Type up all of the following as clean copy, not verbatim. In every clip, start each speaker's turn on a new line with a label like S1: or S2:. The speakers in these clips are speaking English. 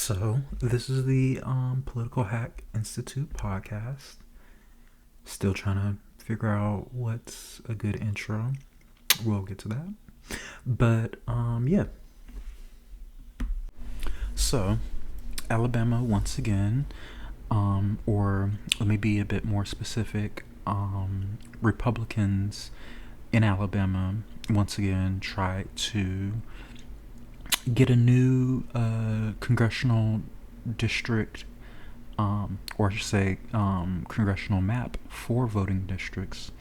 S1: So, this is the Political Hack Institute podcast. Still trying to figure out what's a good intro. We'll get to that. But, yeah. So, Alabama, once again, or let me be a bit more specific, Republicans in Alabama, once again, tried to get a new congressional district, or I should say, congressional map for voting districts.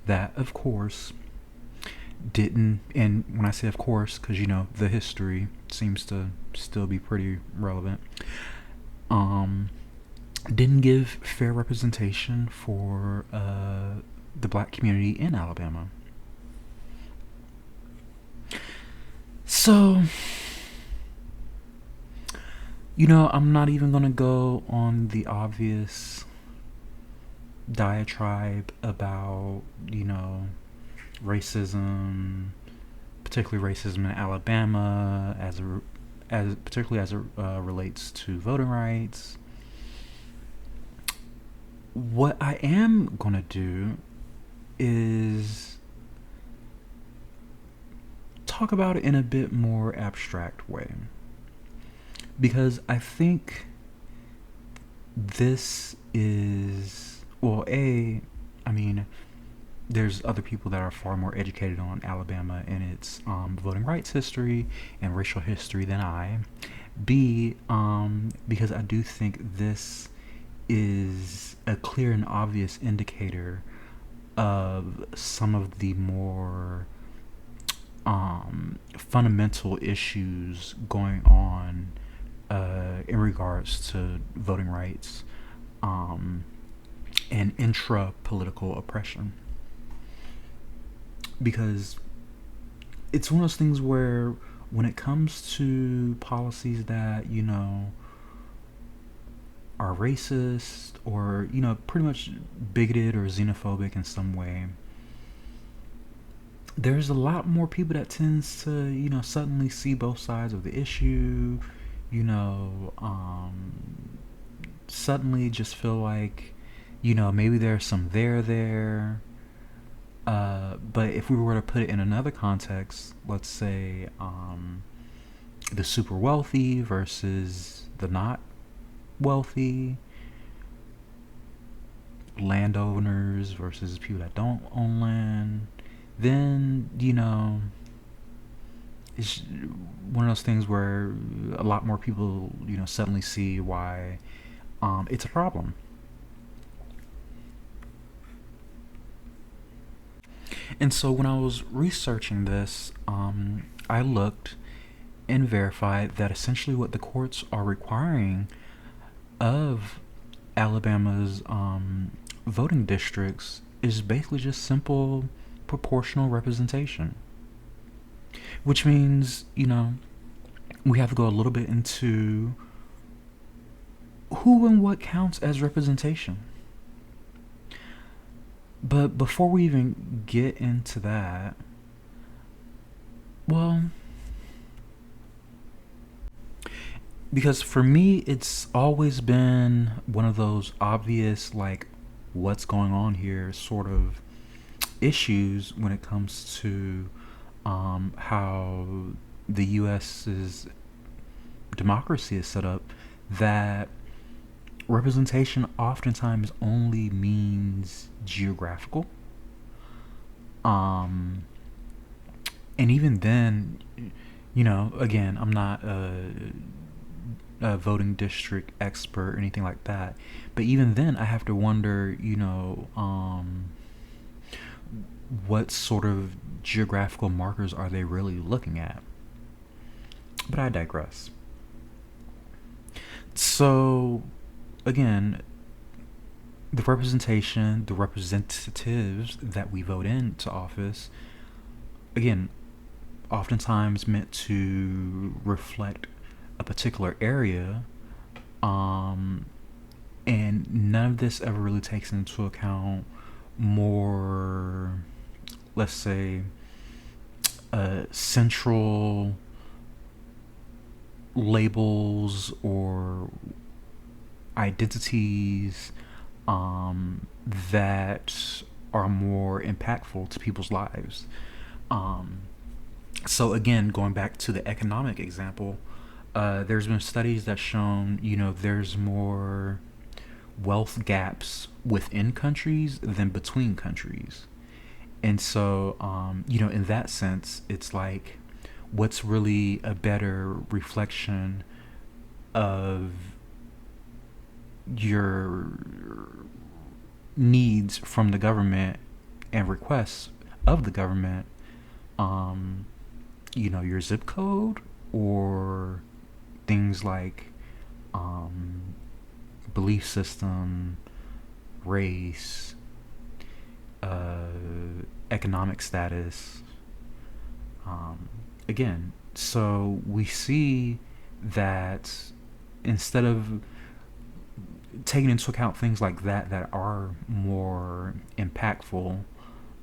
S1: That, of course, didn't, and when I say of course, because the history seems to still be pretty relevant, um, didn't give fair representation for the black community in Alabama. So, I'm not even going to go on the obvious diatribe about, racism, particularly racism in Alabama, particularly as it relates to voting rights. What I am going to do is talk about it in a bit more abstract way. Because I think this is, there's other people that are far more educated on Alabama and its voting rights history and racial history than I. B, because I do think this is a clear and obvious indicator of some of the more fundamental issues going on in regards to voting rights and intra-political oppression. Because it's one of those things where when it comes to policies that, are racist or, pretty much bigoted or xenophobic in some way, there's a lot more people that tends to, suddenly see both sides of the issue, suddenly just feel like, maybe there's some there. But if we were to put it in another context, let's say the super wealthy versus the not wealthy, landowners versus people that don't own land, then, it's one of those things where a lot more people, suddenly see why it's a problem. And so when I was researching this, I looked and verified that essentially what the courts are requiring of Alabama's voting districts is basically just simple proportional representation. Which means, we have to go a little bit into who and what counts as representation. But before we even get into that, well, because for me, it's always been one of those obvious, like, what's going on here sort of issues when it comes to how the U.S.'s democracy is set up, that representation oftentimes only means geographical. And even then, again, I'm not a voting district expert or anything like that, but even then I have to wonder, what sort of geographical markers are they really looking at? But I digress. So, again, the representation, the representatives that we vote into office, again, oftentimes meant to reflect a particular area, and none of this ever really takes into account more, let's say, central labels or identities that are more impactful to people's lives. Um, so again, going back to the economic example, there's been studies that shown, there's more wealth gaps within countries than between countries. And so, in that sense, it's like, what's really a better reflection of your needs from the government and requests of the government, um, your zip code, or things like um, belief system, race, uh, economic status. Um, Again, so we see that instead of taking into account things like that are more impactful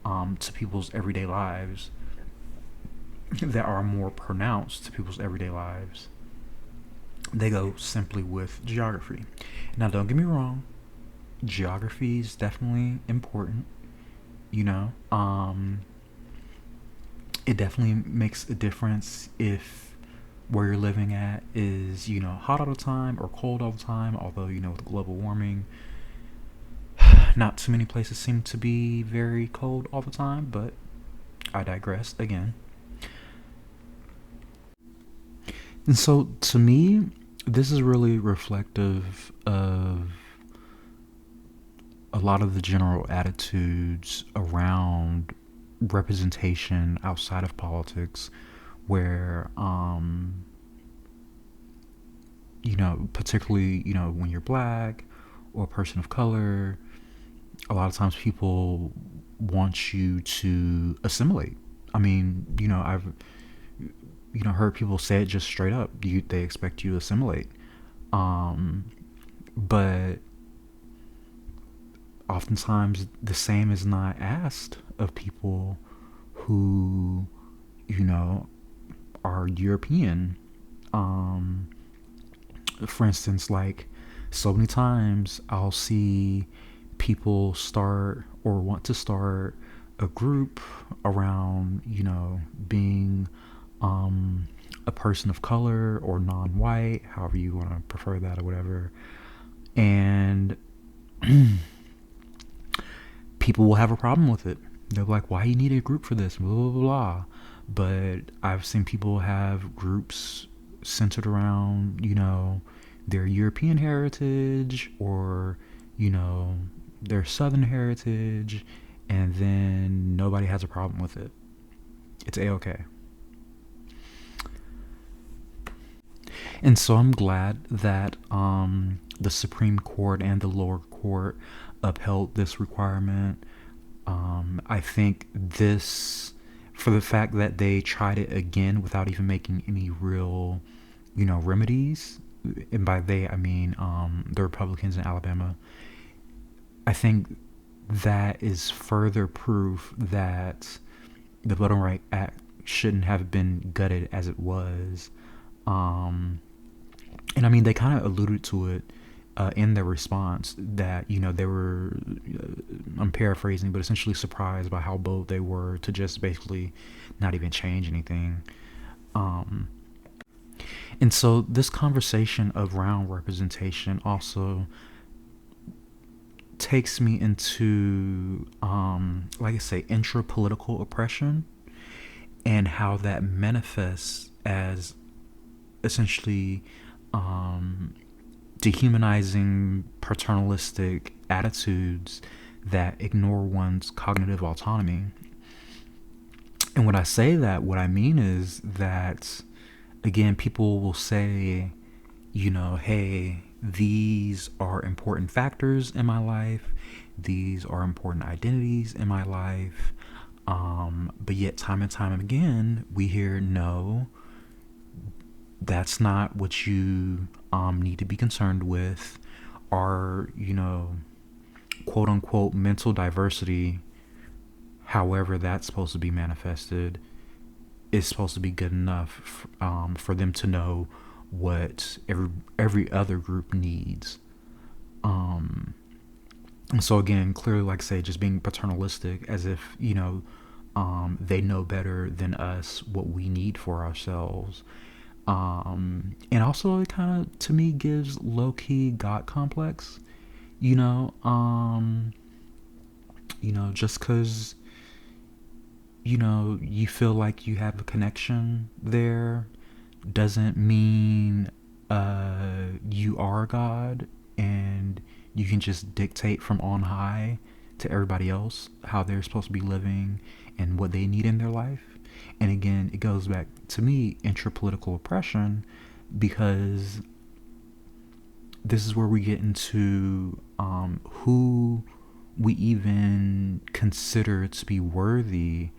S1: to people's everyday lives, that are more pronounced to people's everyday lives, they go simply with geography. Now, don't get me wrong, geography is definitely important. You know, it definitely makes a difference if where you're living at is, hot all the time or cold all the time. Although, with global warming, not too many places seem to be very cold all the time, but I digress again. And so, to me, this is really reflective of a lot of the general attitudes around representation outside of politics, where, particularly, when you're black or a person of color, a lot of times people want you to assimilate. I mean, I've heard people say it just straight up. They expect you to assimilate. Um, but oftentimes the same is not asked of people who, you know, are European. Um, for instance, like, so many times I'll see people start or want to start a group around, being a person of color or non-white, however you want to prefer that or whatever. And people will have a problem with it. They're like, why you need a group for this? Blah, blah, blah, blah. But I've seen people have groups centered around, their European heritage or, their Southern heritage, and then nobody has a problem with it. It's A-okay. And so I'm glad that the Supreme Court and the lower court upheld this requirement. I think this, for the fact that they tried it again without even making any real, remedies, and by they I mean the Republicans in Alabama, I think that is further proof that the Voting Rights Act shouldn't have been gutted as it was. And I mean, they kind of alluded to it in their response that, they were, I'm paraphrasing, but essentially surprised by how bold they were to just basically not even change anything. And so this conversation around representation also takes me into, like I say, intra-political oppression and how that manifests as essentially dehumanizing paternalistic attitudes that ignore one's cognitive autonomy. And when I say that, what I mean is that, again, people will say, hey, these are important factors in my life, these are important identities in my life, but yet time and time again we hear, no, that's not what you need to be concerned with. Our, quote unquote mental diversity, however that's supposed to be manifested, is supposed to be good enough for them to know what every other group needs. And so again, clearly, like I say, just being paternalistic, as if they know better than us what we need for ourselves. And also, it kind of, to me, gives low key God complex. You know, just because you feel like you have a connection there doesn't mean you are God and you can just dictate from on high to everybody else how they're supposed to be living and what they need in their life. And again, it goes back to me, intra-political oppression, because this is where we get into who we even consider to be worthy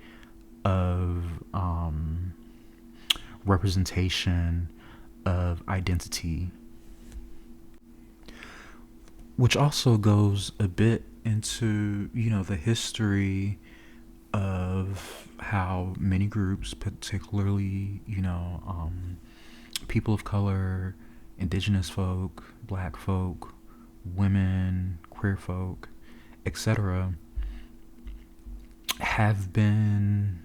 S1: of representation of identity, which also goes a bit into the history of how many groups, particularly people of color, indigenous folk, black folk, women, queer folk, etc., have been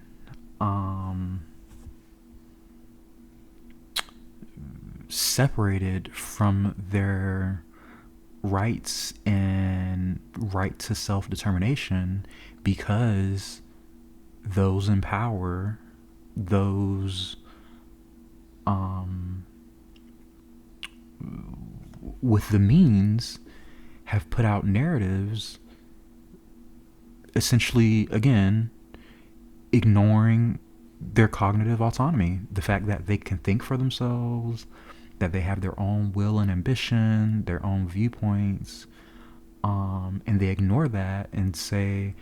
S1: separated from their rights and right to self-determination because those in power, those with the means, have put out narratives essentially, again, ignoring their cognitive autonomy, the fact that they can think for themselves, that they have their own will and ambition, their own viewpoints, and they ignore that and say,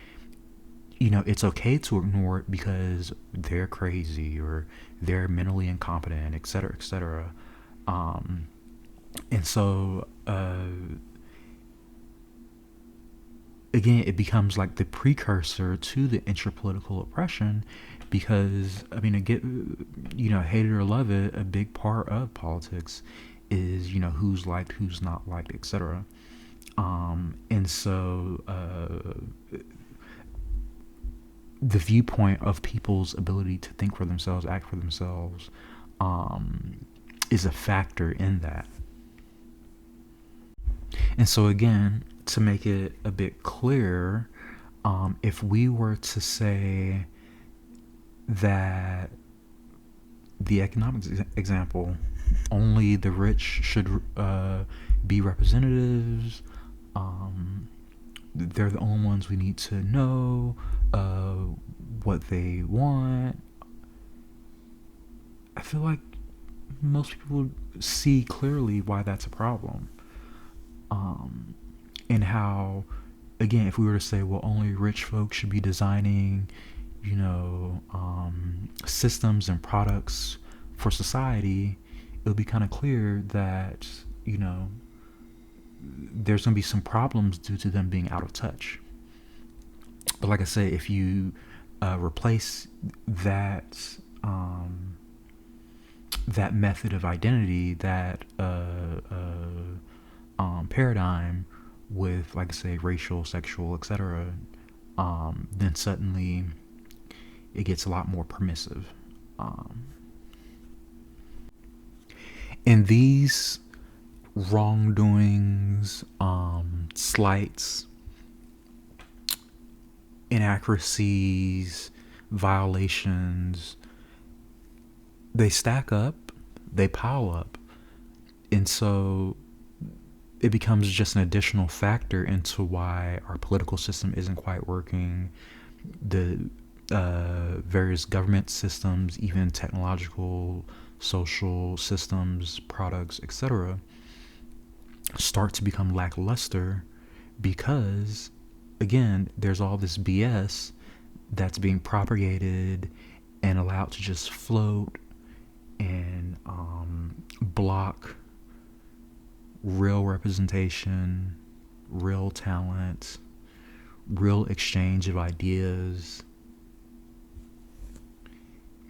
S1: it's okay to ignore it because they're crazy or they're mentally incompetent, et cetera, et cetera. And so, again, it becomes like the precursor to the intrapolitical oppression, because again, hate it or love it, a big part of politics is who's liked, who's not liked, etc. And so the viewpoint of people's ability to think for themselves, act for themselves, is a factor in that. And so again, to make it a bit clearer, if we were to say that the economic example, only the rich should be representatives, they're the only ones we need to know what they want, I feel like most people see clearly why that's a problem. And how, again, if we were to say, well, only rich folks should be designing, systems and products for society, it'll be kind of clear that, there's going to be some problems due to them being out of touch. But like I say, if you replace that that method of identity, that paradigm with, like I say, racial, sexual, etc., then suddenly it gets a lot more permissive. And these wrongdoings, slights, inaccuracies, violations, they stack up, they pile up. And so it becomes just an additional factor into why our political system isn't quite working. The various government systems, even technological, social systems, products, etc., start to become lackluster because, again, there's all this BS that's being propagated and allowed to just float and block real representation, real talent, real exchange of ideas.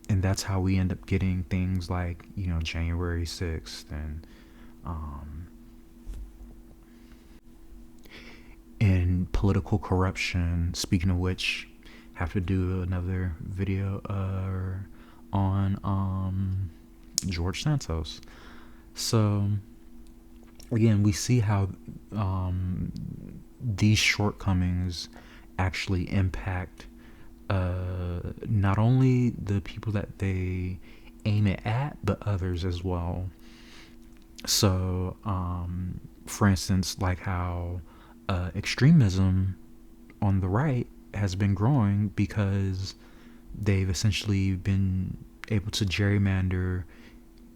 S1: And that's how we end up getting things like, January 6th and political corruption. Speaking of which, have to do another video on George Santos. So again, we see how these shortcomings actually impact not only the people that they aim it at, but others as well. So, for instance, like how extremism on the right has been growing because they've essentially been able to gerrymander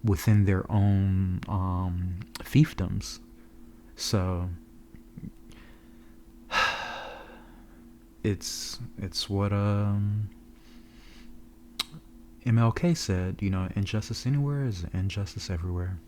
S1: within their own fiefdoms. So it's what MLK said, injustice anywhere is injustice everywhere.